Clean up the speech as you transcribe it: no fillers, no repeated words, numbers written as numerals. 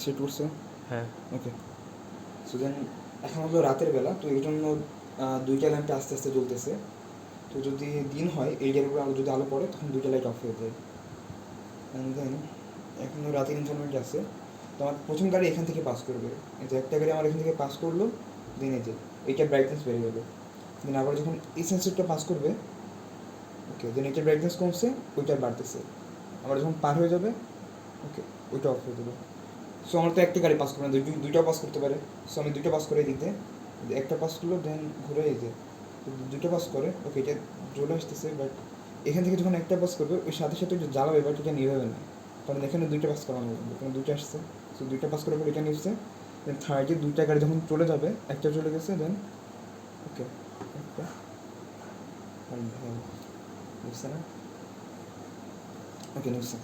Set করছে? হ্যাঁ। ওকে। So then এখন হলো রাতের বেলা, তো এই জন্য 2টা ল্যাম্পে আস্তে আস্তে জ্বলতেছে। তো যদি দিন হয় এইটার উপরে আলো যদি আলো পড়ে তখন 2টা লাইট অফ হয়ে যায়। অ্যান্ড দেন এখনও রাতের ইনস্টলমেন্ট আছে। তো আমার প্রথম গাড়ি এখান থেকে পাস করবে, এই যে একটা গাড়ি আমার এখান থেকে পাস করলো, দেন এই যে এইটা ব্রাইটনেস বেড়ে গেলো। দেন আবার যখন এই সেন্সরটা পাস করবে, ওকে, দেন এইটার ব্রাইটনেস কমছে, ওইটা বাড়তেছে। আবার যখন পার হয়ে যাবে, ওকে, ওইটা অফ হয়ে যাবে। সো আমার তো একটা গাড়ি পাস করবে না, দুইটাও পাস করতে পারে। সো আমি দুইটা পাস করে এই দিক দিয়ে একটা পাস করলো, দেন ঘুরে এই যে দুইটা পাস করে, ওকে, এটা চলে আসতেছে। বাট এখান থেকে যখন একটা পাস করবে ওই সাথে সাথে একটু জ্বালাবে, বাট এটা নিভাবে না, কারণ এখানে দুইটা পাস করানো লাগবে, কারণ দুইটা আসছে। সো দুইটা পাস করার পর এটা নিচ্ছে। দেন থার্ডে দুইটা গাড়ি যখন চলে যাবে, একটা চলে গেছে, দেন ওকে, একটা নিচ্ছে না, ওকে নিচ্ছে।